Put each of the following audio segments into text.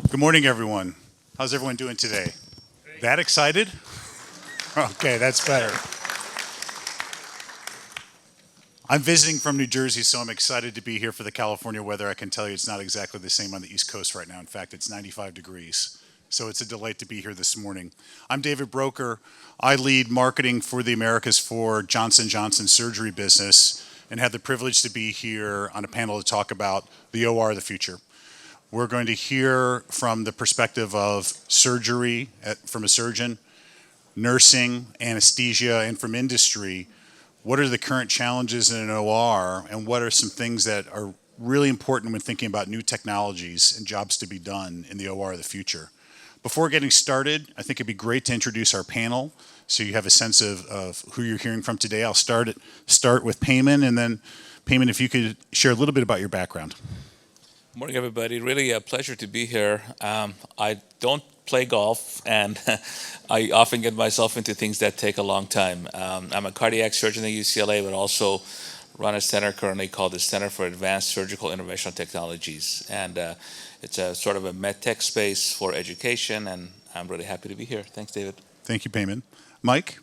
Good morning, everyone. How's everyone doing today? Great. That excited? Okay, that's better. I'm visiting from New Jersey, so I'm excited to be here for the California weather. I can tell you it's not exactly the same on the East Coast right now. In fact, it's 95 degrees. So it's a delight to be here this morning. I'm David Broeker. I lead marketing for the Americas for J&J MedTech Surgery business and had the privilege to be here on a panel to talk about the OR of the future. We're going to hear from the perspective of surgery from a surgeon, nursing, anesthesia, and from industry. What are the current challenges in an OR, and what are some things that are really important when thinking about new technologies and jobs to be done in the OR of the future? Before getting started, I think it'd be great to introduce our panel so you have a sense of who you're hearing from today. I'll start with Peyman, and then Peyman, if you could share a little bit about your background. Morning, everybody. Really a pleasure to be here. I don't play golf, and I often get myself into things that take a long time. I'm a cardiac surgeon at UCLA, but also run a center currently called the Center for Advanced Surgical Interventional Technologies. And it's a sort of a medtech space for education, and I'm really happy to be here. Thanks, David. Thank you, Peyman. Mike?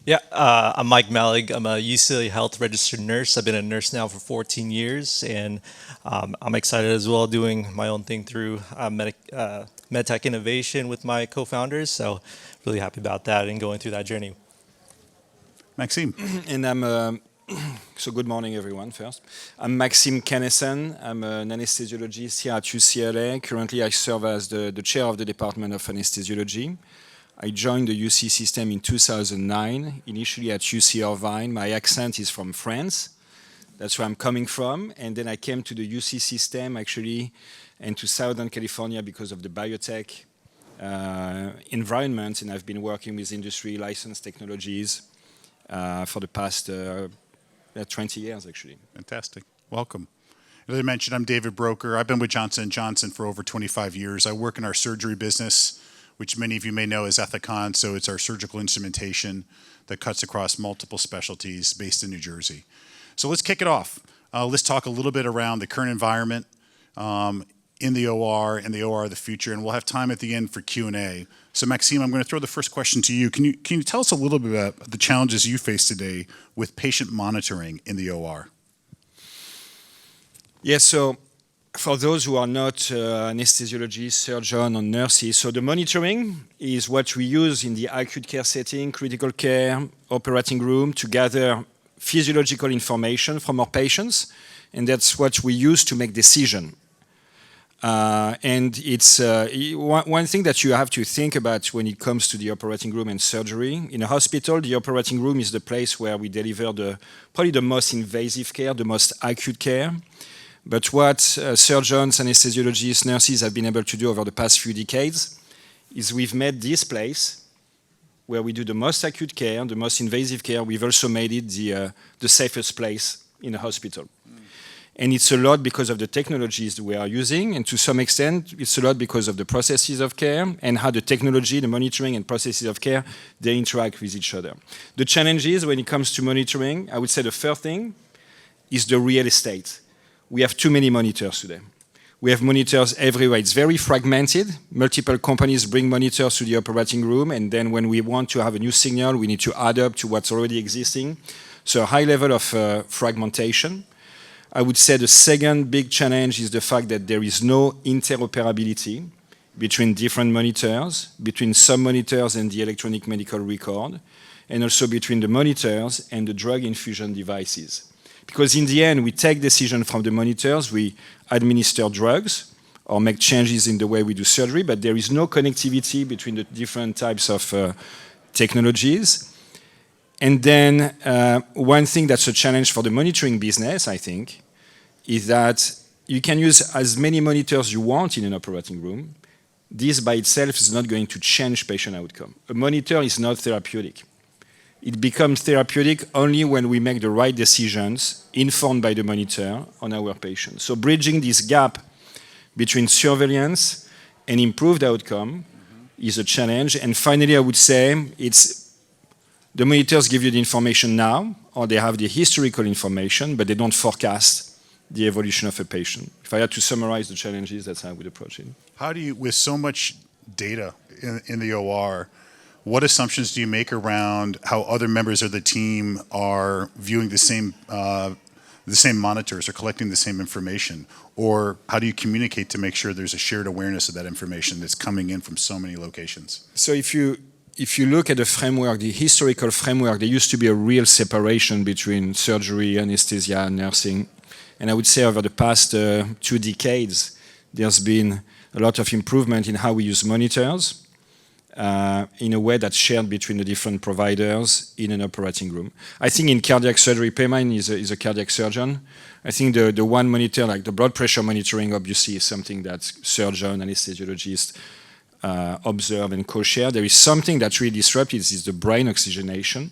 Yeah, I'm Mike Malig. I'm a UCLA Health registered nurse. I've been a nurse now for 14 years, and I'm excited as well doing my own thing through MedTech innovation with my co-founders. So really happy about that and going through that journey. Maxime. And so good morning, everyone, first. I'm Maxime Cannesson. I'm an anesthesiologist here at UCLA. Currently, I serve as the chair of the Department of Anesthesiology. I joined the UC system in 2009, initially at UC Irvine. My accent is from France. That's where I'm coming from. And then I came to the UC system, actually, and to Southern California because of the biotech environment. And I've been working with industry licensed technologies for the past 20 years, actually. Fantastic. Welcome. As I mentioned, I'm David Broeker. I've been with J&J MedTech for over 25 years. I work in our surgery business, which many of you may know as Ethicon. So it's our surgical instrumentation that cuts across multiple specialties based in New Jersey. So let's kick it off. Let's talk a little bit around the current environment in the OR and the OR of the future, and we'll have time at the end for Q&A. So Maxime, I'm going to throw the first question to you. Can you tell us a little bit about the challenges you face today with patient monitoring in the OR? Yes, so for those who are not anesthesiologists, surgeons, or nurses, so the monitoring is what we use in the acute care setting, critical care, operating room to gather physiological information from our patients, and that's what we use to make decisions. And it's one thing that you have to think about when it comes to the operating room and surgery. In a hospital, the operating room is the place where we deliver probably the most invasive care, the most acute care. But what surgeons, anesthesiologists, nurses have been able to do over the past few decades is we've made this place where we do the most acute care, the most invasive care, we've also made it the safest place in a hospital. And it's a lot because of the technologies that we are using, and to some extent, it's a lot because of the processes of care and how the technology, the monitoring and processes of care, they interact with each other. The challenges when it comes to monitoring, I would say the first thing is the real estate. We have too many monitors today. We have monitors everywhere. It's very fragmented. Multiple companies bring monitors to the operating room, and then when we want to have a new signal, we need to add up to what's already existing. So a high level of fragmentation. I would say the second big challenge is the fact that there is no interoperability between different monitors, between some monitors and the electronic medical record, and also between the monitors and the drug infusion devices. Because in the end, we take decisions from the monitors, we administer drugs or make changes in the way we do surgery, but there is no connectivity between the different types of technologies. And then one thing that's a challenge for the monitoring business, I think, is that you can use as many monitors you want in an operating room. This by itself is not going to change patient outcome. A monitor is not therapeutic. It becomes therapeutic only when we make the right decisions informed by the monitor on our patients. So bridging this gap between surveillance and improved outcome is a challenge. And finally, I would say it's the monitors give you the information now, or they have the historical information, but they don't forecast the evolution of a patient. If I had to summarize the challenges, that's how I would approach it. How do you, with so much data in the OR, what assumptions do you make around how other members of the team are viewing the same monitors or collecting the same information? Or how do you communicate to make sure there's a shared awareness of that information that's coming in from so many locations? So if you look at the framework, the historical framework, there used to be a real separation between surgery, anesthesia, and nursing. And I would say over the past 2 decades, there's been a lot of improvement in how we use monitors in a way that's shared between the different providers in an operating room. I think in cardiac surgery, Peyman is a cardiac surgeon. I think the one monitor, like the blood pressure monitoring, obviously is something that surgeon, anesthesiologists observe and co-share. There is something that's really disruptive, is the brain oxygenation.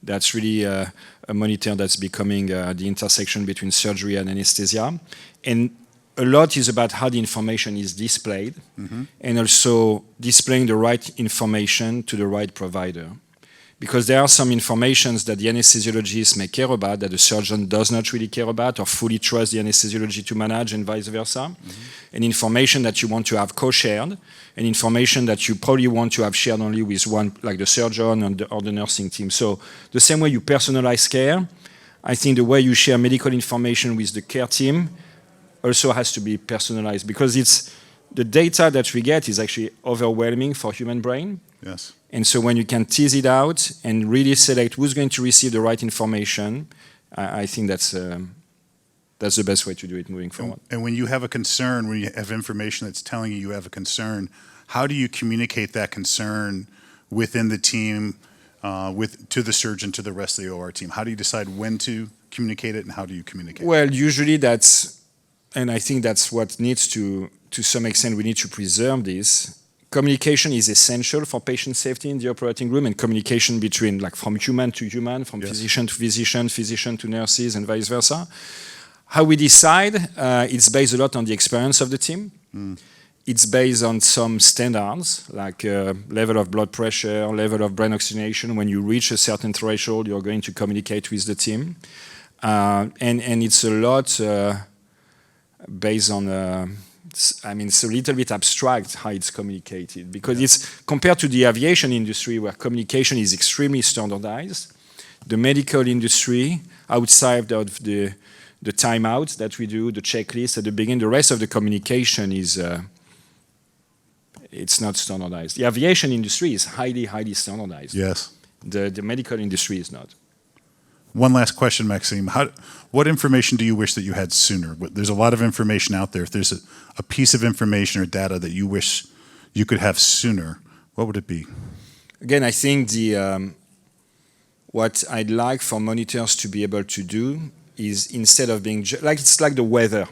That's really a monitor that's becoming the intersection between surgery and anesthesia. And a lot is about how the information is displayed, and also displaying the right information to the right provider. Because there are some informations that the anesthesiologist may care about that the surgeon does not really care about or fully trust the anesthesiology to manage, and vice versa. And information that you want to have co-shared, and information that you probably want to have shared only with one, like the surgeon or the nursing team. So the same way you personalize care, I think the way you share medical information with the care team also has to be personalized, because the data that we get is actually overwhelming for human brain. Yes. And so when you can tease it out and really select who's going to receive the right information, I think that's the best way to do it moving forward. And when you have a concern, when you have information that's telling you have a concern, how do you communicate that concern within the team, to the surgeon, to the rest of the OR team? How do you decide when to communicate it, and how do you communicate? Well, usually and I think that's what needs to some extent, we need to preserve this. Communication is essential for patient safety in the operating room, and communication between, like, from human to human, from physician to physician, physician to nurses, and vice versa. How we decide, it's based a lot on the experience of the team. It's based on some standards, like level of blood pressure, level of brain oxygenation. When you reach a certain threshold, you're going to communicate with the team. And it's a lot based on, it's a little bit abstract how it's communicated, because it's compared to the aviation industry, where communication is extremely standardized. The medical industry, outside of the timeouts that we do, the checklist at the beginning, the rest of the communication is it's not standardized. The aviation industry is highly, highly standardized. Yes. The medical industry is not. One last question, Maxime. What information do you wish that you had sooner? There's a lot of information out there. If there's a piece of information or data that you wish you could have sooner, what would it be? Again, I think what I'd like for monitors to be able to do is, instead of being it's like the weather.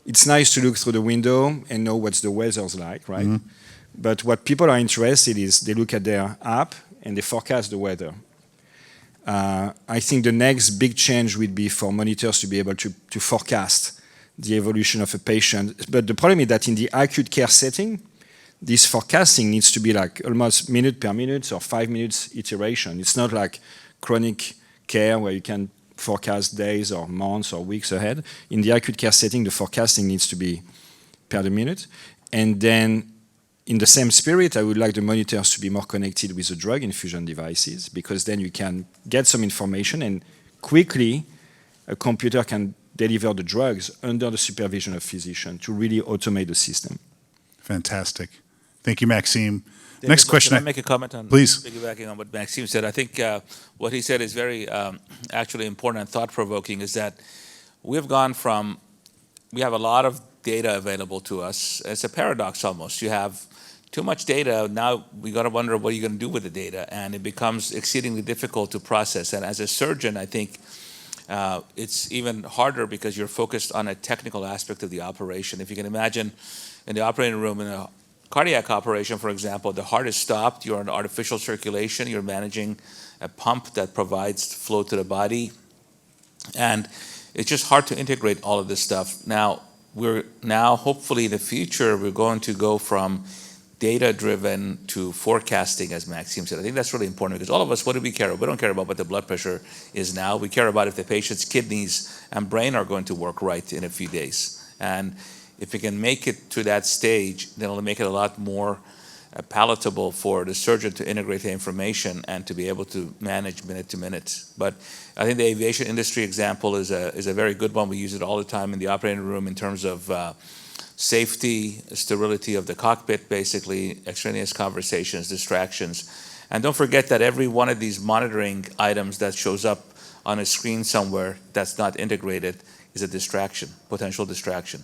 It's nice to look through the window and know what the weather's like, right? But what people are interested in is they look at their app and they forecast the weather. I think the next big change would be for monitors to be able to forecast the evolution of a patient. But the problem is that in the acute care setting, this forecasting needs to be like almost minute per minute or 5 minutes iteration. It's not like chronic care where you can forecast days or months or weeks ahead. In the acute care setting, the forecasting needs to be per the minute. And then in the same spirit, I would like the monitors to be more connected with the drug infusion devices, because then you can get some information and quickly a computer can deliver the drugs under the supervision of physician to really automate the system. Fantastic. Thank you, Maxime. David, Next question. Can I make a comment on, please, piggybacking on what Maxime said? I think what he said is very actually important and thought-provoking, is that we have a lot of data available to us. It's a paradox almost. You have too much data, now we got to wonder what you're going to do with the data, and it becomes exceedingly difficult to process. And as a surgeon, I think it's even harder because you're focused on a technical aspect of the operation. If you can imagine, in the operating room, in a cardiac operation, for example, the heart is stopped, you're on artificial circulation, you're managing a pump that provides flow to the body, and it's just hard to integrate all of this stuff. Now, hopefully in the future, we're going to go from data-driven to forecasting, as Maxime said. I think that's really important because all of us, what do we care about? We don't care about what the blood pressure is now. We care about if the patient's kidneys and brain are going to work right in a few days. And if we can make it to that stage, then it'll make it a lot more palatable for the surgeon to integrate the information and to be able to manage minute to minute. But I think the aviation industry example is a very good one. We use it all the time in the operating room in terms of safety, sterility of the cockpit, basically, extraneous conversations, distractions. And don't forget that every one of these monitoring items that shows up on a screen somewhere that's not integrated is a distraction, potential distraction.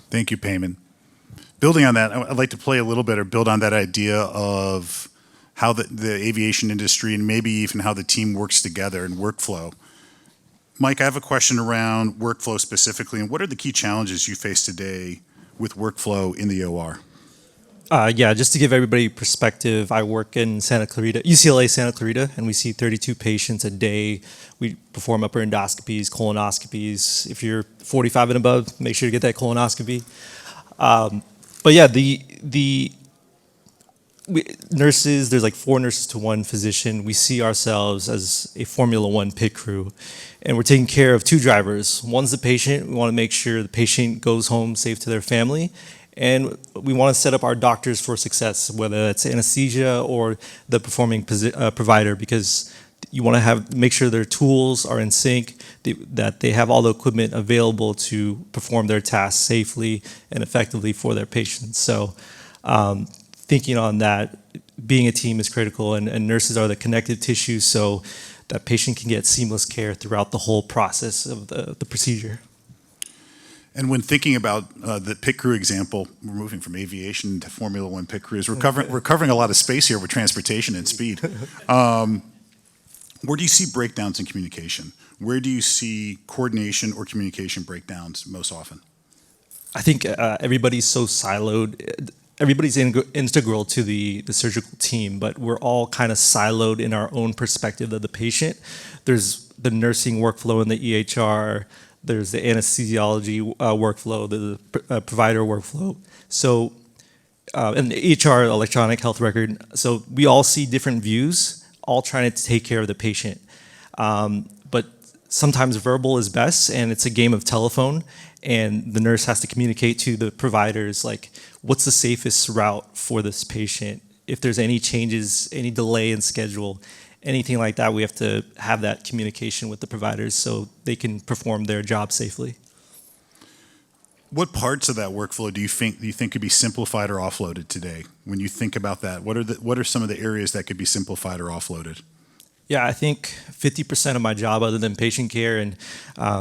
Thank you, Peyman. Building on that, I'd like to play a little bit or build on that idea of how the aviation industry and maybe even how the team works together and workflow. Mike, I have a question around workflow specifically, and what are the key challenges you face today with workflow in the OR? Yeah, just to give everybody perspective, I work in Santa Clarita, UCLA Santa Clarita, and we see 32 patients a day. We perform upper endoscopies, colonoscopies. If you're 45 and above, make sure to get that colonoscopy. But yeah, nurses, there's like 4 nurses to 1 physician. We see ourselves as a Formula One pit crew, and we're taking care of 2 drivers. One's the patient. We want to make sure the patient goes home safe to their family, and we want to set up our doctors for success, whether that's anesthesia or the performing provider, because you want to make sure their tools are in sync, that they have all the equipment available to perform their tasks safely and effectively for their patients. So thinking on that, being a team is critical, and nurses are the connective tissue so that patient can get seamless care throughout the whole process of the procedure. And when thinking about the pit crew example, we're moving from aviation to Formula One pit crews. We're covering a lot of space here with transportation and speed. Where do you see breakdowns in communication? Where do you see coordination or communication breakdowns most often? I think everybody's so siloed. Everybody's integral to the surgical team, but we're all kind of siloed in our own perspective of the patient. There's the nursing workflow in the EHR. There's the anesthesiology workflow, the provider workflow. So, and the EHR, electronic health record. So we all see different views, all trying to take care of the patient. But sometimes verbal is best, and it's a game of telephone, and the nurse has to communicate to the providers, like, what's the safest route for this patient? If there's any changes, any delay in schedule, anything like that, we have to have that communication with the providers so they can perform their job safely. What parts of that workflow do you think could be simplified or offloaded today? When you think about that, what are some of the areas that could be simplified or offloaded? Yeah, I think 50% of my job, other than patient care and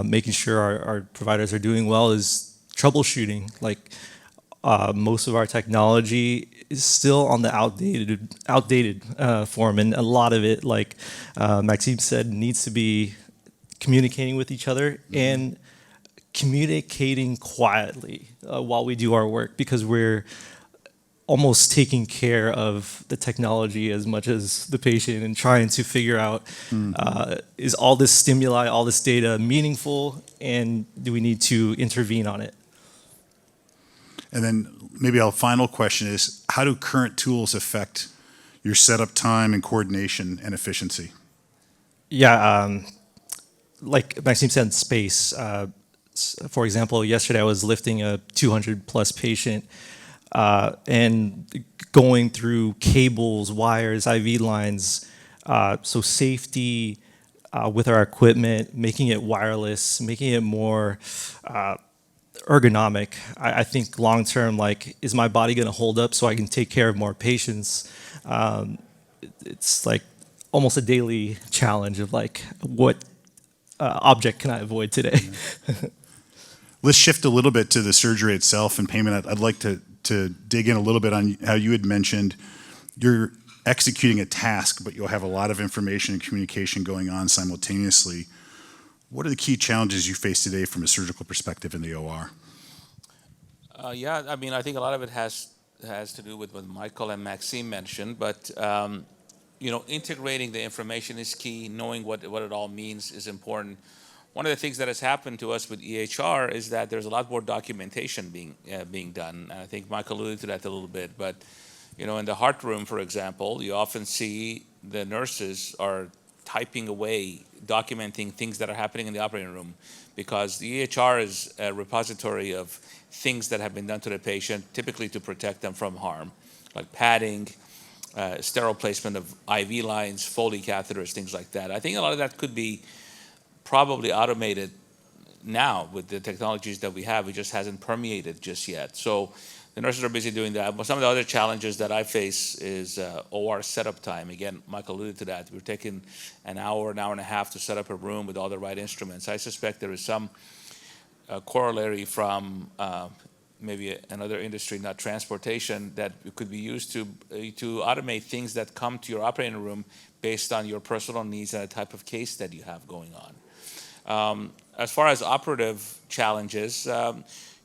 making sure our providers are doing well, is troubleshooting. Like most of our technology is still on the outdated form, and a lot of it, like Maxime said, needs to be communicating with each other and communicating quietly while we do our work, because we're almost taking care of the technology as much as the patient and trying to figure out is all this stimuli, all this data meaningful, and do we need to intervene on it? And then maybe our final question is, how do current tools affect your setup time and coordination and efficiency? Yeah, like Maxime said, space. For example, yesterday I was lifting a 200-plus patient and going through cables, wires, IV lines. So safety with our equipment, making it wireless, making it more ergonomic. I think long term, like, is my body going to hold up so I can take care of more patients? It's like almost a daily challenge of like, what object can I avoid today? Let's shift a little bit to the surgery itself. And Peyman, I'd like to dig in a little bit on how you had mentioned you're executing a task, but you'll have a lot of information and communication going on simultaneously. What are the key challenges you face today from a surgical perspective in the OR? Yeah, I mean, I think a lot of it has to do with what Michael and Maxime mentioned, but integrating the information is key. Knowing what it all means is important. one of the things that has happened to us with EHR is that there's a lot more documentation being done. And I think Mike alluded to that a little bit. But in the heart room, for example, you often see the nurses are typing away, documenting things that are happening in the operating room, because the EHR is a repository of things that have been done to the patient, typically to protect them from harm, like padding, sterile placement of IV lines, Foley catheters, things like that. I think a lot of that could be probably automated now with the technologies that we have. It just hasn't permeated just yet. So the nurses are busy doing that. But some of the other challenges that I face is OR setup time. Again, Michael alluded to that. We're taking an hour and a half to set up a room with all the right instruments. I suspect there is some corollary from maybe another industry, not transportation, that could be used to automate things that come to your operating room based on your personal needs and the type of case that you have going on. As far as operative challenges,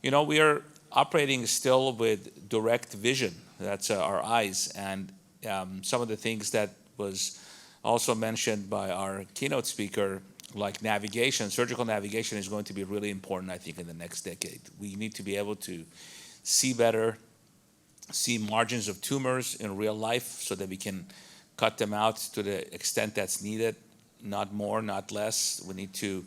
we are operating still with direct vision. That's our eyes. And some of the things that was also mentioned by our keynote speaker, like navigation, surgical navigation is going to be really important, I think, in the next decade. We need to be able to see better, see margins of tumors in real life so that we can cut them out to the extent that's needed, not more, not less. We need to,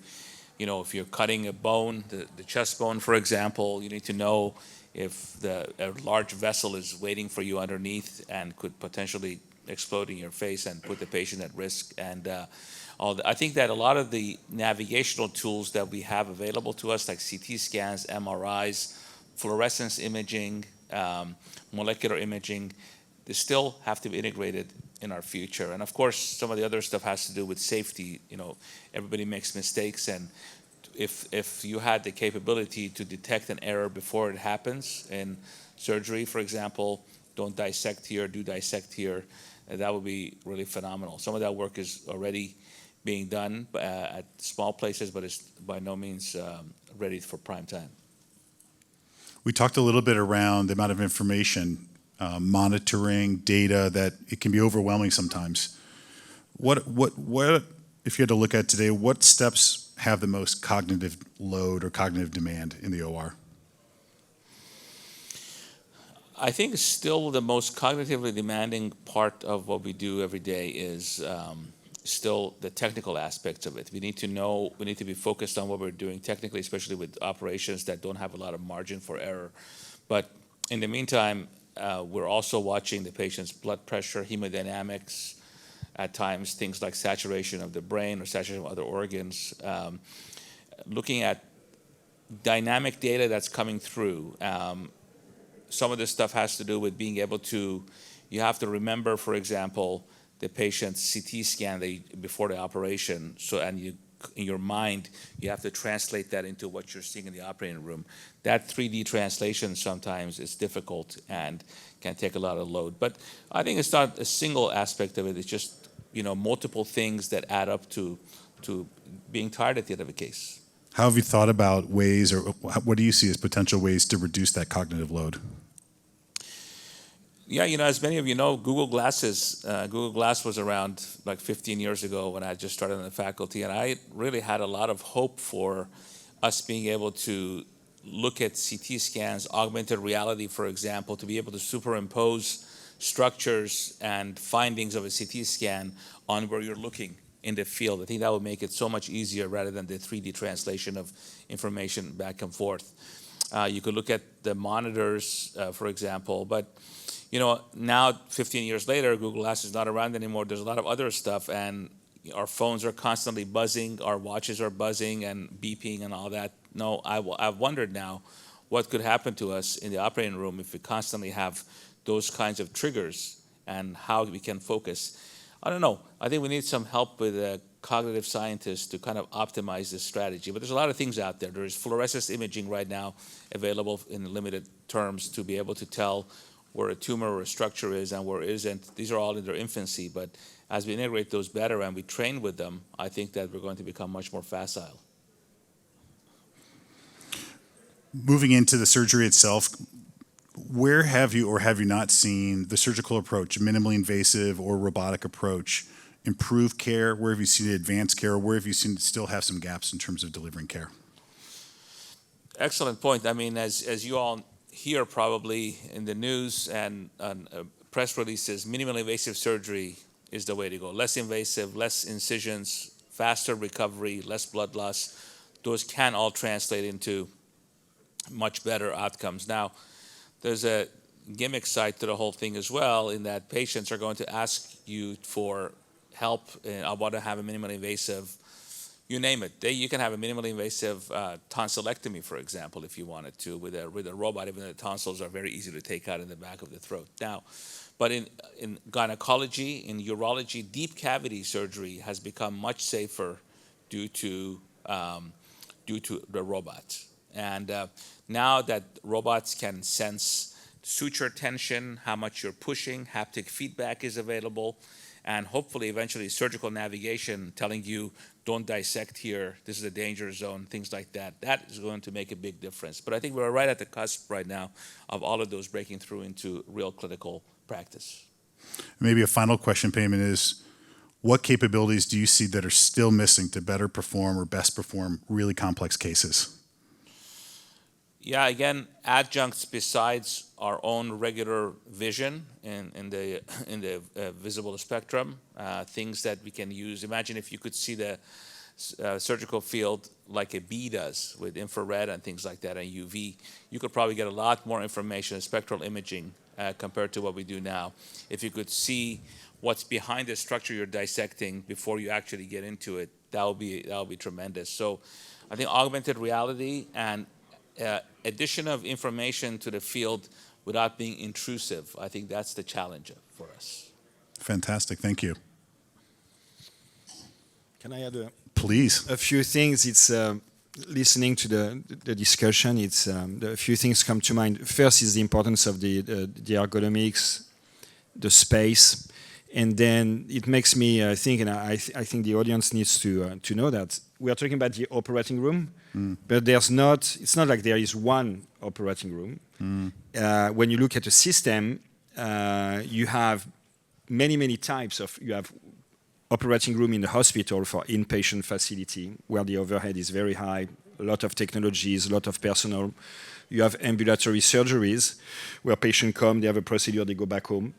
if you're cutting a bone, the chest bone, for example, you need to know if a large vessel is waiting for you underneath and could potentially explode in your face and put the patient at risk. And I think that a lot of the navigational tools that we have available to us, like CT scans, MRIs, fluorescence imaging, molecular imaging, they still have to be integrated in our future. And of course, some of the other stuff has to do with safety. Everybody makes mistakes, and if you had the capability to detect an error before it happens in surgery, for example, don't dissect here, do dissect here, that would be really phenomenal. Some of that work is already being done at small places, but it's by no means ready for prime time. We talked a little bit around the amount of information, monitoring, data, that it can be overwhelming sometimes. What if you had to look at today, what steps have the most cognitive load or cognitive demand in the OR? I think still the most cognitively demanding part of what we do every day is still the technical aspects of it. We need to be focused on what we're doing technically, especially with operations that don't have a lot of margin for error. But in the meantime, we're also watching the patient's blood pressure, hemodynamics, at times things like saturation of the brain or saturation of other organs, looking at dynamic data that's coming through. Some of this stuff has to do with being able to, you have to remember, for example, the patient's CT scan before the operation. So, and in your mind, you have to translate that into what you're seeing in the operating room. That 3D translation sometimes is difficult and can take a lot of load. But I think it's not a single aspect of it. It's just, multiple things that add up to being tired at the end of a case. How have you thought about ways, or what do you see as potential ways to reduce that cognitive load? Yeah, as many of you know, Google Glass was around like 15 years ago when I just started on the faculty, and I really had a lot of hope for us being able to look at CT scans, augmented reality, for example, to be able to superimpose structures and findings of a CT scan on where you're looking in the field. I think that would make it so much easier rather than the 3D translation of information back and forth. You could look at the monitors, for example, but now 15 years later, Google Glass is not around anymore. There's a lot of other stuff, and our phones are constantly buzzing, our watches are buzzing and beeping and all that. No, I've wondered now what could happen to us in the operating room if we constantly have those kinds of triggers and how we can focus. I don't know. I think we need some help with cognitive scientists to kind of optimize this strategy. But there's a lot of things out there. There's fluorescence imaging right now available in limited terms to be able to tell where a tumor or a structure is and where it isn't. These are all in their infancy, but as we integrate those better and we train with them, I think that we're going to become much more facile. Moving into the surgery itself, where have you or have you not seen the surgical approach, minimally invasive or robotic approach, improve care? Where have you seen it advance care? Where have you seen it still have some gaps in terms of delivering care? Excellent point. I mean, as you all hear probably in the news and press releases, minimally invasive surgery is the way to go. Less invasive, less incisions, faster recovery, less blood loss. Those can all translate into much better outcomes. Now, there's a gimmick side to the whole thing as well, in that patients are going to ask you for help. I want to have a minimally invasive, you name it. You can have a minimally invasive tonsillectomy, for example, if you wanted to, with a robot, even though the tonsils are very easy to take out in the back of the throat. Now, but in gynecology, in urology, deep cavity surgery has become much safer due to the robots. And now that robots can sense suture tension, how much you're pushing, haptic feedback is available, and hopefully eventually surgical navigation telling you, don't dissect here, this is a danger zone, things like that. That is going to make a big difference. But I think we're right at the cusp right now of all of those breaking through into real clinical practice. Maybe a final question, Peyman, is what capabilities do you see that are still missing to better perform or best perform really complex cases? Yeah, again, adjuncts besides our own regular vision in the visible spectrum, things that we can use. Imagine if you could see the surgical field like a bee does with infrared and things like that and UV. You could probably get a lot more information, spectral imaging, compared to what we do now. If you could see what's behind the structure you're dissecting before you actually get into it, that would be tremendous. So I think augmented reality and addition of information to the field without being intrusive, I think that's the challenge for us. Fantastic. Thank you. Can I add Please. a few things? It's listening to the discussion. It's a few things come to mind. First is the importance of the ergonomics, the space, and then it makes me think, and I think the audience needs to know that we are talking about the operating room, but it's not like there is one operating room. When you look at the system, you have many types of, you have operating room in the hospital for inpatient facility, where the overhead is very high, a lot of technologies, a lot of personnel. You have ambulatory surgeries, where patients come, they have a procedure, they go back home.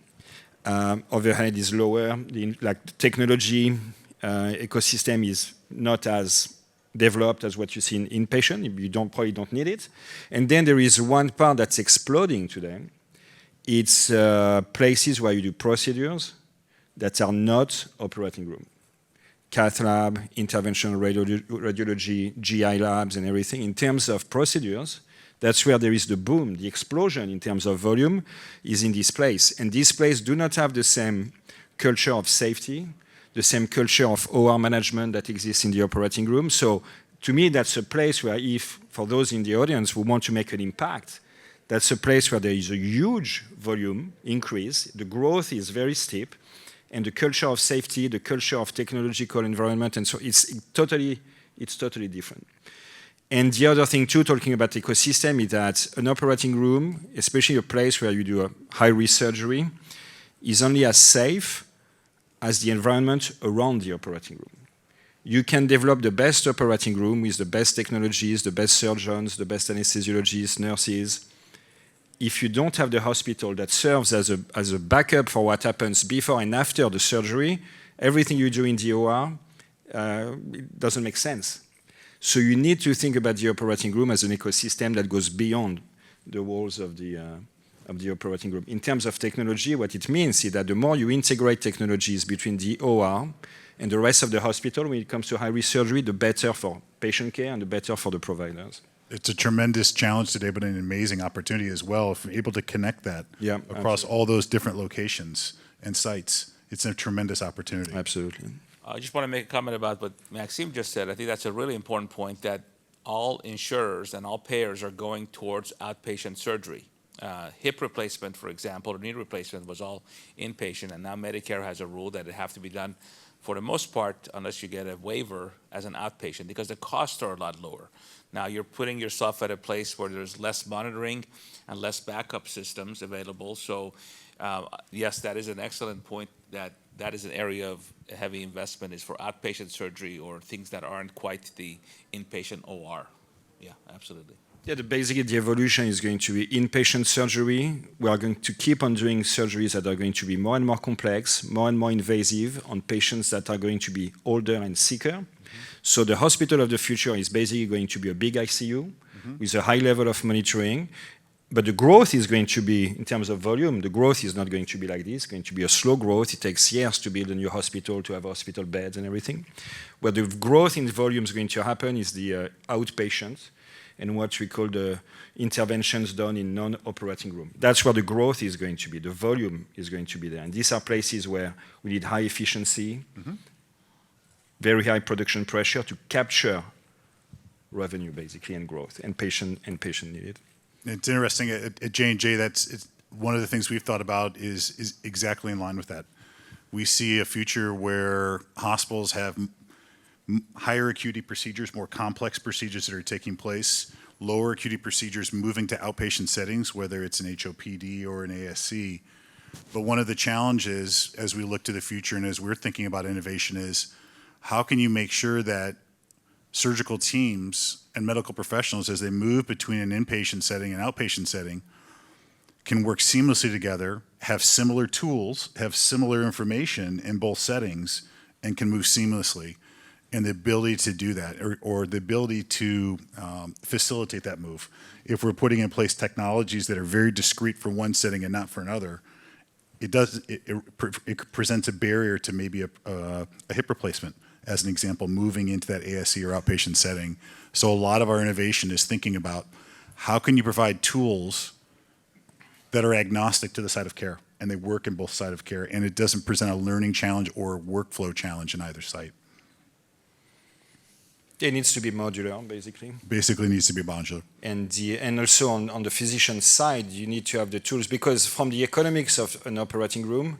Overhead is lower, like the technology ecosystem is not as developed as what you see in inpatient. You probably don't need it. And then there is one part that's exploding today. It's places where you do procedures that are not operating room. Cath lab, interventional radiology, GI labs and everything. In terms of procedures, that's where there is the boom, the explosion in terms of volume is in this place. And these places do not have the same culture of safety, the same culture of OR management that exists in the operating room. So to me, that's a place where if, for those in the audience who want to make an impact, that's a place where there is a huge volume increase, the growth is very steep, and the culture of safety, the culture of technological environment, and so it's totally different. And the other thing too, talking about ecosystem, is that an operating room, especially a place where you do a high-risk surgery, is only as safe as the environment around the operating room. You can develop the best operating room with the best technologies, the best surgeons, the best anesthesiologists, nurses. If you don't have the hospital that serves as a backup for what happens before and after the surgery, everything you do in the OR it doesn't make sense. So you need to think about the operating room as an ecosystem that goes beyond the walls of the operating room. In terms of technology, what it means is that the more you integrate technologies between the OR and the rest of the hospital when it comes to high-risk surgery, the better for patient care and the better for the providers. It's a tremendous challenge today, but an amazing opportunity as well. If we're able to connect that across all those different locations and sites, it's a tremendous opportunity. Absolutely. I just want to make a comment about what Maxime just said. I think that's a really important point, that all insurers and all payers are going towards outpatient surgery. Hip replacement, for example, or knee replacement was all inpatient, and now Medicare has a rule that it have to be done for the most part, unless you get a waiver as an outpatient, because the costs are a lot lower. Now you're putting yourself at a place where there's less monitoring and less backup systems available. So yes, that is an excellent point, that is an area of heavy investment is for outpatient surgery or things that aren't quite the inpatient OR. Yeah, absolutely. Yeah, basically the evolution is going to be inpatient surgery. We are going to keep on doing surgeries that are going to be more and more complex, more and more invasive on patients that are going to be older and sicker. So the hospital of the future is basically going to be a big ICU with a high level of monitoring. But the growth is going to be, in terms of volume, the growth is not going to be like this. It's going to be a slow growth. It takes years to build a new hospital, to have hospital beds and everything. Where the growth in volume is going to happen is the outpatient and what we call the interventions done in non-operating room. That's where the growth is going to be. The volume is going to be there. And these are places where we need high efficiency, very high production pressure to capture revenue, basically, and growth, and patient needed. It's interesting at J&J. It's one of the things we've thought about is exactly in line with that. We see a future where hospitals have higher acuity procedures, more complex procedures that are taking place, lower acuity procedures moving to outpatient settings, whether it's an HOPD or an ASC. But one of the challenges as we look to the future and as we're thinking about innovation is how can you make sure that surgical teams and medical professionals, as they move between an inpatient setting and outpatient setting, can work seamlessly together, have similar tools, have similar information in both settings, and can move seamlessly. And the ability to do that, or the ability to facilitate that move. If we're putting in place technologies that are very discrete for one setting and not for another, it presents a barrier to maybe a hip replacement, as an example, moving into that ASC or outpatient setting. So a lot of our innovation is thinking about how can you provide tools that are agnostic to the site of care, and they work in both sides of care, and it doesn't present a learning challenge or a workflow challenge in either site. It needs to be modular, basically. Basically needs to be modular. And also on the physician side, you need to have the tools, because from the economics of an operating room,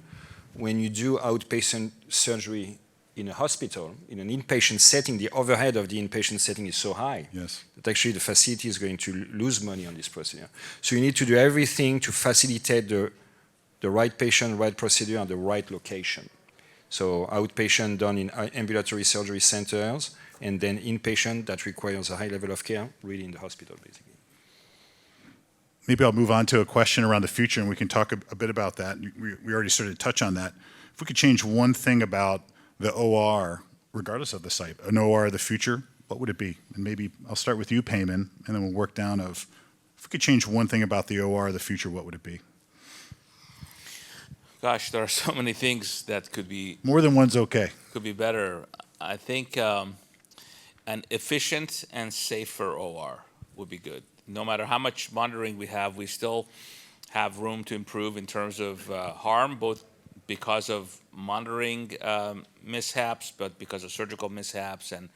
when you do outpatient surgery in a hospital, in an inpatient setting, the overhead of the inpatient setting is so high that actually the facility is going to lose money on this procedure. So you need to do everything to facilitate the right patient, right procedure, and the right location. So outpatient done in ambulatory surgery centers, and then inpatient that requires a high level of care, really in the hospital, basically. Maybe I'll move on to a question around the future, and we can talk a bit about that. We already started to touch on that. If we could change one thing about the OR, regardless of the site, an OR of the future, what would it be? And maybe I'll start with you, Peyman, and then we'll work down of, if we could change one thing about the OR of the future, what would it be? Gosh, there are so many things that could be... More than one's okay. Could be better. I think an efficient and safer OR would be good. No matter how much monitoring we have, we still have room to improve in terms of harm, both because of monitoring mishaps, but because of surgical mishaps. And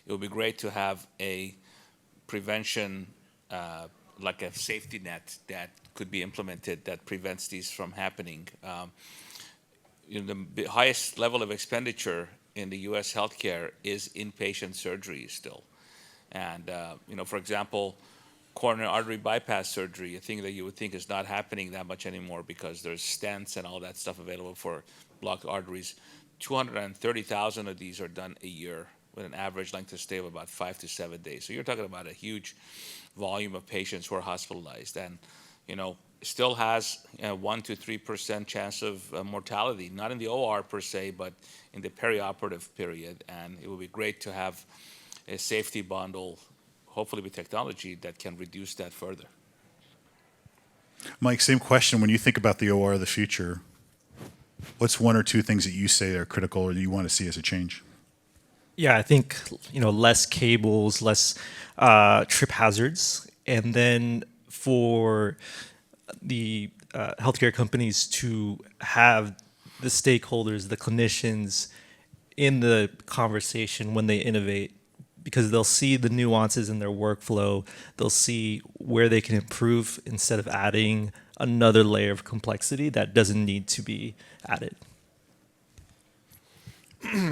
it would be great to have a prevention, like a safety net that could be implemented that prevents these from happening. The highest level of expenditure in the U.S. healthcare is inpatient surgery still. And, for example, coronary artery bypass surgery, a thing that you would think is not happening that much anymore because there's stents and all that stuff available for blocked arteries. 230,000 of these are done a year with an average length of stay of about 5 to 7 days. So you're talking about a huge volume of patients who are hospitalized, and still has a 1 to 3% chance of mortality, not in the OR per se, but in the perioperative period. And it would be great to have a safety bundle, hopefully with technology, that can reduce that further. Mike, same question. When you think about the OR of the future, what's one or two things that you say are critical or that you want to see as a change? Yeah, I think less cables, less trip hazards, and then for the healthcare companies to have the stakeholders, the clinicians in the conversation when they innovate, because they'll see the nuances in their workflow, they'll see where they can improve instead of adding another layer of complexity that doesn't need to be added.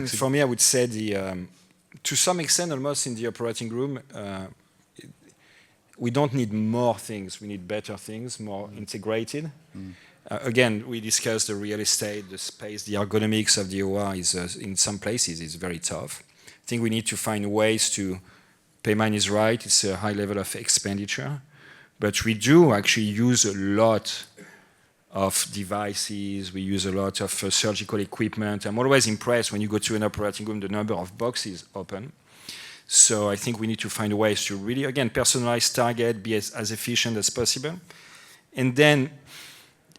For me, I would say to some extent, almost in the operating room, we don't need more things. We need better things, more integrated. Again, we discussed the real estate, the space, the ergonomics of the OR is, in some places, is very tough. I think we need to find ways to, Peyman is right, it's a high level of expenditure, but we do actually use a lot of devices, we use a lot of surgical equipment. I'm always impressed when you go to an operating room, the number of boxes open. So I think we need to find ways to really, again, personalize, target, be as efficient as possible. And then,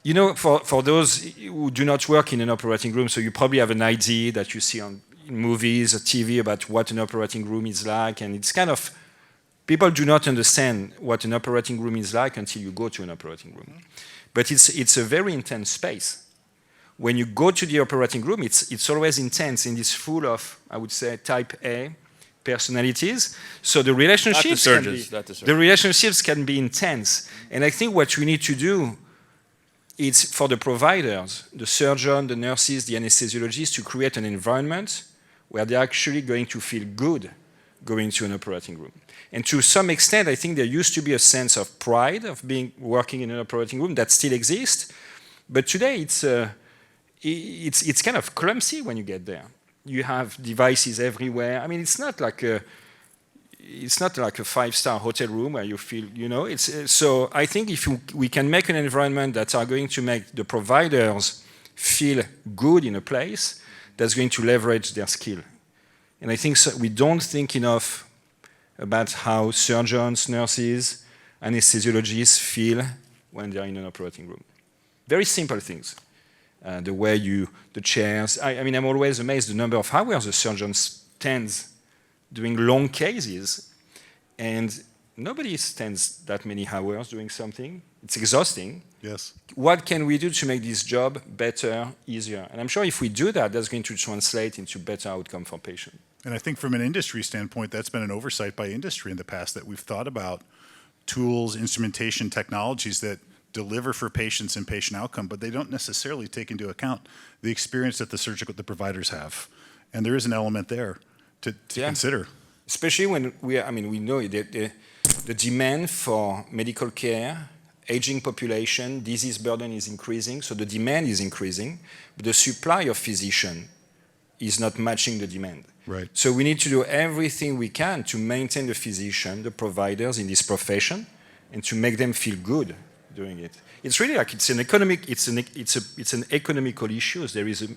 you know, for those who do not work in an operating room, so you probably have an idea that you see in movies or TV about what an operating room is like, and it's kind of, people do not understand what an operating room is like until you go to an operating room. But it's a very intense space. When you go to the operating room, it's always intense, and it's full of, I would say, type A personalities. So the relationships the relationships can be intense. And I think what we need to do is for the providers, the surgeon, the nurses, the anesthesiologists, to create an environment where they're actually going to feel good going to an operating room. And to some extent, I think there used to be a sense of pride of working in an operating room that still exists. But today, it's kind of clumsy when you get there. You have devices everywhere. I mean, it's not like a 5-star hotel room where you feel, you know. So I think if we can make an environment that are going to make the providers feel good in a place, that's going to leverage their skill. And I think we don't think enough about how surgeons, nurses, anesthesiologists feel when they're in an operating room. Very simple things. The way the chairs. I mean, I'm always amazed the number of hours a surgeon stands doing long cases, and nobody stands that many hours doing something. It's exhausting. Yes. What can we do to make this job better, easier? And I'm sure if we do that, that's going to translate into better outcome for patients. And I think from an industry standpoint, that's been an oversight by industry in the past, that we've thought about tools, instrumentation, technologies that deliver for patients and patient outcome, but they don't necessarily take into account the experience that the providers have. And there is an element there to consider. Especially when we know that the demand for medical care, aging population, disease burden is increasing, so the demand is increasing, but the supply of physician is not matching the demand. Right. So we need to do everything we can to maintain the physician, the providers in this profession, and to make them feel good doing it. It's really like it's an economical issue. There is a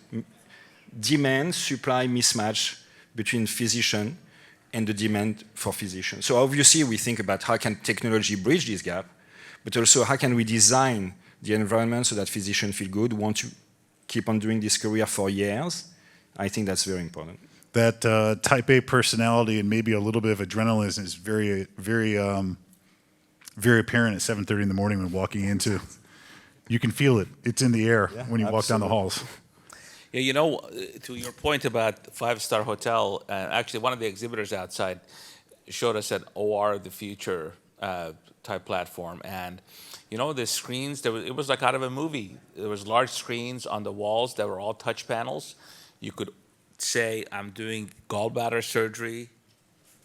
demand supply mismatch between physician and the demand for physicians. So obviously we think about how can technology bridge this gap, but also how can we design the environment so that physicians feel good, want to keep on doing this career for years. I think that's very important. That type A personality and maybe a little bit of adrenaline is very, very, very apparent at 7:30 in the morning when walking into. You can feel it. It's in the air when you walk down the halls. Yeah, you know, to your point about 5-star hotel, actually one of the exhibitors outside showed us an OR of the future type platform, and you know the screens. It was like out of a movie. There was large screens on the walls that were all touch panels. You could say, I'm doing gallbladder surgery,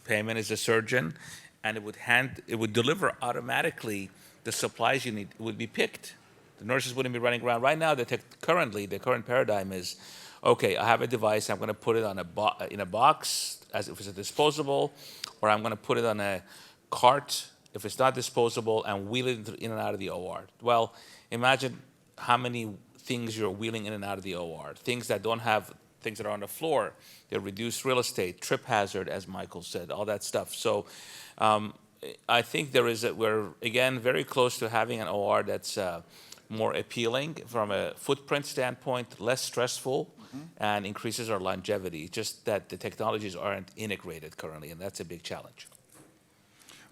Peyman is a surgeon, and it would deliver automatically the supplies you need. It would be picked. The nurses wouldn't be running around. Right now, the current paradigm is, okay, I have a device, I'm going to put it on in a box as if it's a disposable, or I'm going to put it on a cart if it's not disposable and wheel it in and out of the OR. Well, imagine how many things you're wheeling in and out of the OR, things that are on the floor. They reduce real estate, trip hazard, as Michael said, all that stuff. So I think we're, again, very close to having an OR that's more appealing from a footprint standpoint, less stressful, and increases our longevity. Just that the technologies aren't integrated currently, and that's a big challenge.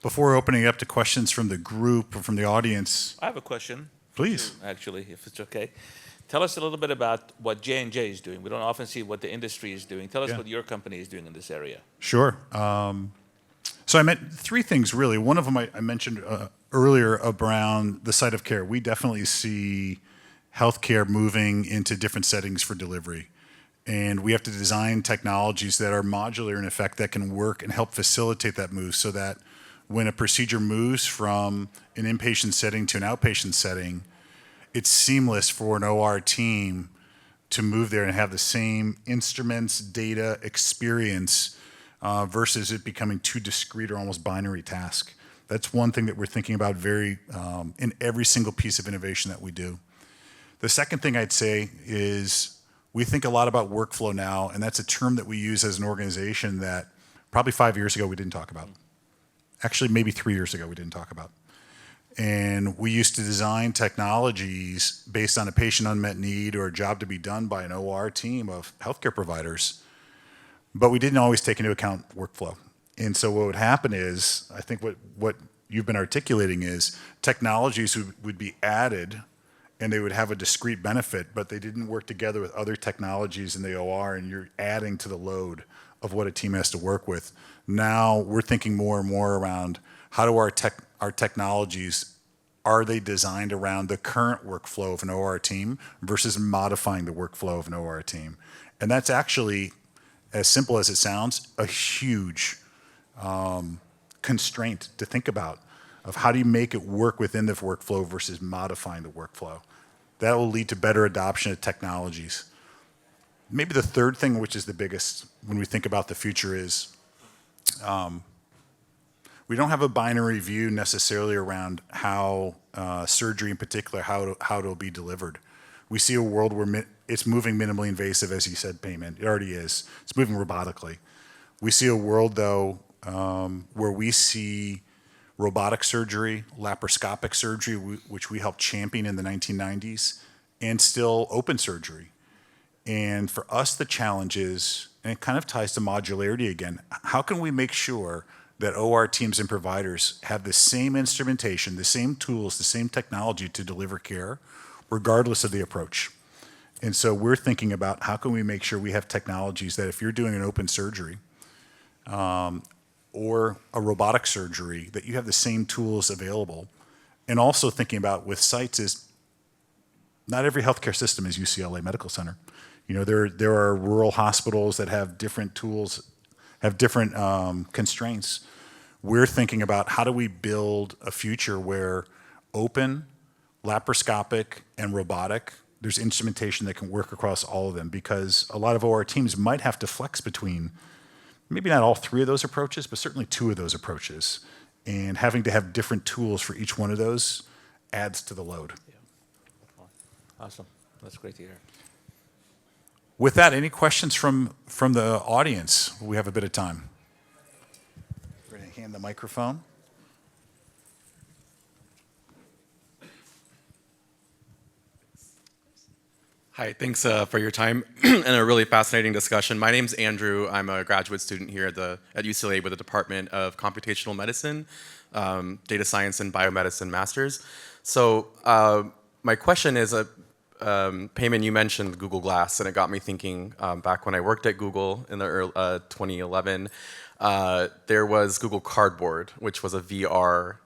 Before opening up to questions from the group or from the audience. I have a question. Please. Actually, if it's okay. Tell us a little bit about what J&J is doing. We don't often see what the industry is doing. Tell us what your company is doing in this area. Sure. So I meant 3 things, really. One of them I mentioned earlier around the site of care. We definitely see healthcare moving into different settings for delivery. And we have to design technologies that are modular in effect that can work and help facilitate that move so that when a procedure moves from an inpatient setting to an outpatient setting, it's seamless for an OR team to move there and have the same instruments, data, experience versus it becoming too discrete or almost binary task. That's one thing that we're thinking about in every single piece of innovation that we do. The second thing I'd say is we think a lot about workflow now, and that's a term that we use as an organization that probably 5 years ago we didn't talk about. Actually, maybe 3 years ago we didn't talk about. And we used to design technologies based on a patient unmet need or a job to be done by an OR team of healthcare providers, but we didn't always take into account workflow. And so what would happen is, I think what you've been articulating is technologies would be added and they would have a discrete benefit, but they didn't work together with other technologies in the OR, and you're adding to the load of what a team has to work with. Now we're thinking more and more around how do our technologies, are they designed around the current workflow of an OR team versus modifying the workflow of an OR team? And that's actually, as simple as it sounds, a huge constraint to think about of how do you make it work within the workflow versus modifying the workflow. That will lead to better adoption of technologies. Maybe the third thing, which is the biggest when we think about the future, is we don't have a binary view necessarily around how surgery in particular, how it'll be delivered. We see a world where it's moving minimally invasive, as you said, Peyman. It already is. It's moving robotically. We see a world, though, where we see robotic surgery, laparoscopic surgery, which we helped champion in the 1990s, and still open surgery. And for us, the challenge is, and it kind of ties to modularity again, how can we make sure that OR teams and providers have the same instrumentation, the same tools, the same technology to deliver care, regardless of the approach? And so we're thinking about how can we make sure we have technologies that if you're doing an open surgery or a robotic surgery, that you have the same tools available. And also thinking about with sites is not every healthcare system is UCLA Medical Center. You know, there are rural hospitals that have different tools, have different constraints. We're thinking about how do we build a future where open, laparoscopic, and robotic, there's instrumentation that can work across all of them, because a lot of OR teams might have to flex between maybe not all three of those approaches, but certainly two of those approaches. And having to have different tools for each one of those adds to the load. Yeah. Awesome. That's great to hear. With that, any questions from the audience? We have a bit of time. We're going to hand the microphone. Hi, thanks for your time and a really fascinating discussion. My name's Andrew. I'm a graduate student here at UCLA with the Department of Computational Medicine, Data Science, and Biomedicine Masters. So my question is, Peyman, you mentioned Google Glass, and it got me thinking back when I worked at Google in the early, 2011, there was Google Cardboard, which was a VR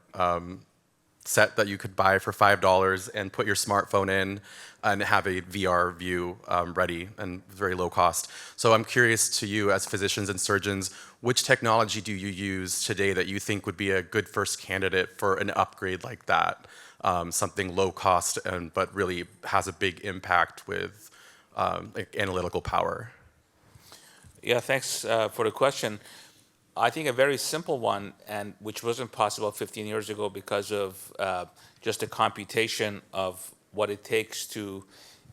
set that you could buy for $5 and put your smartphone in and have a VR view ready and very low cost. So I'm curious to you as physicians and surgeons, which technology do you use today that you think would be a good first candidate for an upgrade like that? Something low cost but really has a big impact with analytical power. Yeah, thanks for the question. I think a very simple one, and which wasn't possible 15 years ago because of just the computation of what it takes to,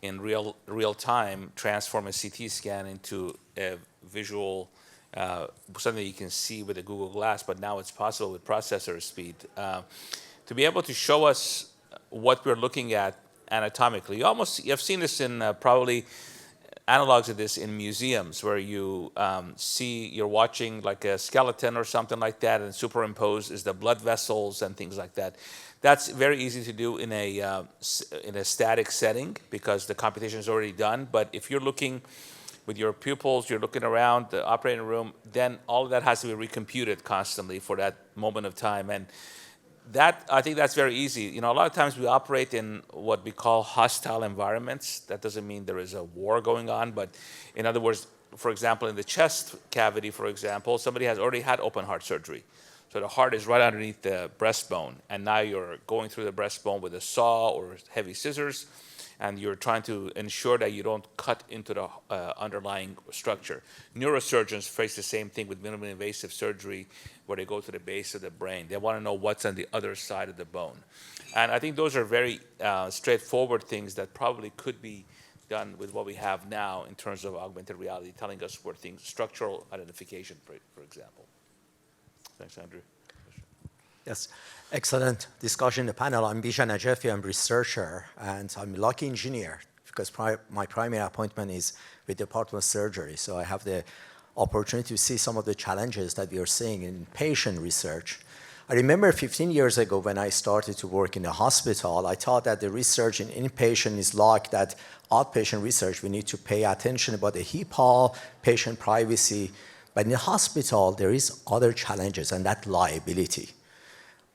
in real time, transform a CT scan into a visual, something you can see with a Google Glass, but now it's possible with processor speed. To be able to show us what we're looking at anatomically. You've seen this in probably analogs of this in museums where you you're watching like a skeleton or something like that, and superimposed is the blood vessels and things like that. That's very easy to do in a static setting because the computation is already done. But if you're looking with your pupils, you're looking around the operating room, then all of that has to be recomputed constantly for that moment of time. And that, I think that's very easy. You know, a lot of times we operate in what we call hostile environments. That doesn't mean there is a war going on, but in other words, for example, in the chest cavity, for example, somebody has already had open heart surgery. So the heart is right underneath the breastbone, and now you're going through the breastbone with a saw or heavy scissors, and you're trying to ensure that you don't cut into the underlying structure. Neurosurgeons face the same thing with minimally invasive surgery, where they go to the base of the brain. They want to know what's on the other side of the bone. And I think those are very straightforward things that probably could be done with what we have now in terms of augmented reality, telling us where things, structural identification, for example. Thanks, Andrew. Yes, excellent discussion in the panel. I'm Bijan Najefi, I'm a researcher, and I'm a lucky engineer because my primary appointment is with the Department of Surgery. So I have the opportunity to see some of the challenges that we are seeing in patient research. I remember 15 years ago when I started to work in the hospital, I thought that the research in inpatient is like that outpatient research. We need to pay attention about the HIPAA, patient privacy. But in the hospital, there is other challenges, and that liability.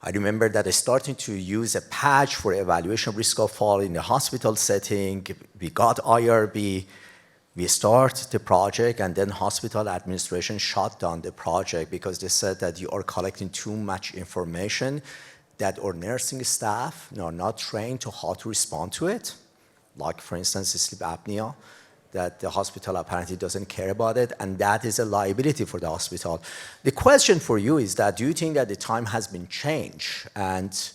I remember that I started to use a patch for evaluation of risk of fall in the hospital setting. We got IRB. We start the project, and then hospital administration shut down the project because they said that you are collecting too much information, that our nursing staff are not trained to how to respond to it. Like, for instance, sleep apnea, that the hospital apparently doesn't care about it, and that is a liability for the hospital. The question for you is that, do you think that the time has been changed, and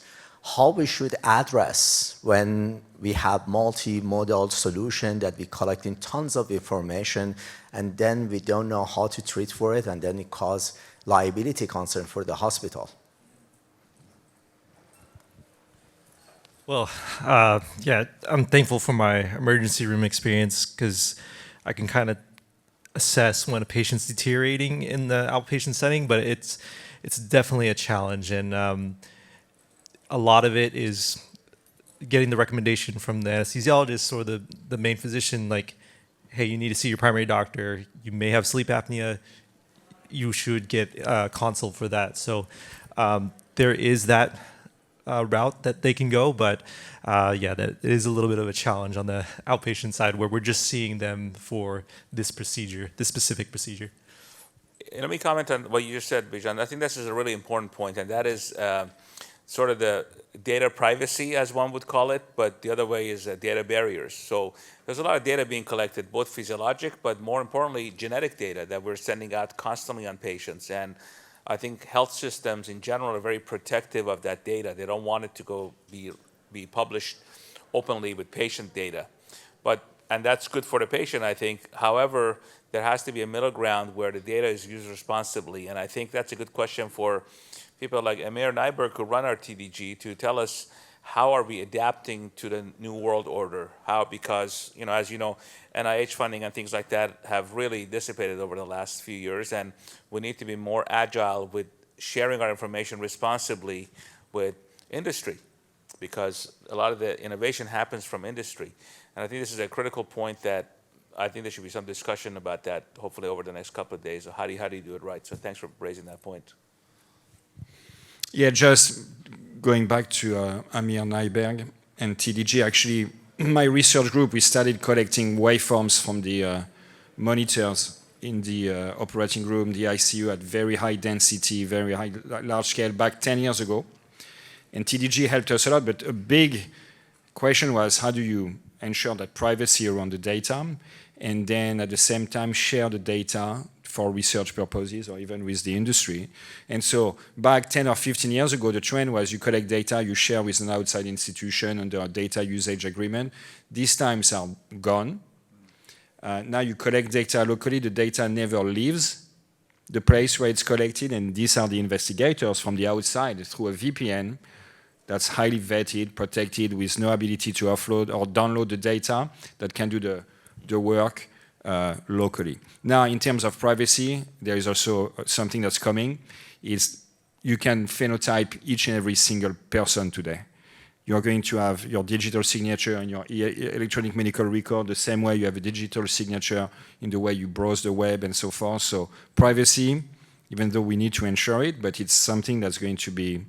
how we should address when we have multimodal solution that we collecting tons of information, and then we don't know how to treat for it, and then it cause liability concern for the hospital? Well, yeah, I'm thankful for my emergency room experience because I can kind of assess when a patient's deteriorating in the outpatient setting, but it's definitely a challenge, and a lot of it is getting the recommendation from the anesthesiologist or the main physician, like, hey, you need to see your primary doctor. You may have sleep apnea. You should get a consult for that. So there is that route that they can go, but yeah, that is a little bit of a challenge on the outpatient side where we're just seeing them for this procedure, this specific procedure. Let me comment on what you just said, Bijan. I think this is a really important point, and that is sort of the data privacy, as one would call it, but the other way is data barriers. So there's a lot of data being collected, both physiologic, but more importantly, genetic data that we're sending out constantly on patients. And I think health systems in general are very protective of that data. They don't want it to go be published openly with patient data. And that's good for the patient, I think. However, there has to be a middle ground where the data is used responsibly. And I think that's a good question for people like Amir Nyberg, who run our TDG, to tell us how are we adapting to the new world order? How, because, you know, as you know, NIH funding and things like that have really dissipated over the last few years, and we need to be more agile with sharing our information responsibly with industry, because a lot of the innovation happens from industry. And I think this is a critical point that I think there should be some discussion about that, hopefully over the next couple of days, of how do you do it right. So thanks for raising that point. Yeah, just going back to Amir Nyberg and TDG, actually, my research group, we started collecting waveforms from the monitors in the operating room, the ICU, at very high density, very high, large scale, back 10 years ago. And TDG helped us a lot, but a big question was, how do you ensure that privacy around the data, and then at the same time share the data for research purposes or even with the industry? And so back 10 or 15 years ago, the trend was you collect data, you share with an outside institution under a data usage agreement. These times are gone. Now you collect data locally, the data never leaves the place where it's collected, and these are the investigators from the outside through a VPN that's highly vetted, protected, with no ability to offload or download the data, that can do the work locally. Now, in terms of privacy, there is also something that's coming, is you can phenotype each and every single person today. You're going to have your digital signature and your electronic medical record the same way you have a digital signature in the way you browse the web and so forth. So privacy, even though we need to ensure it, but it's something that's going to be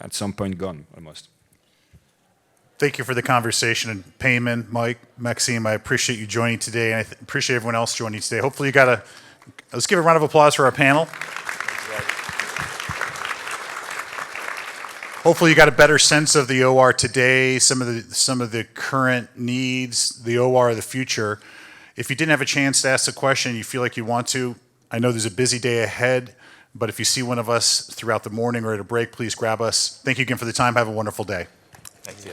at some point gone almost. Thank you for the conversation. And Peyman, Mike, Maxime, I appreciate you joining today, and I appreciate everyone else joining today. Hopefully you got let's give a round of applause for our panel. Hopefully you got a better sense of the OR today, some of the current needs, the OR of the future. If you didn't have a chance to ask the question, you feel like you want to, I know there's a busy day ahead, but if you see one of us throughout the morning or at a break, please grab us. Thank you again for the time. Have a wonderful day. Thank you.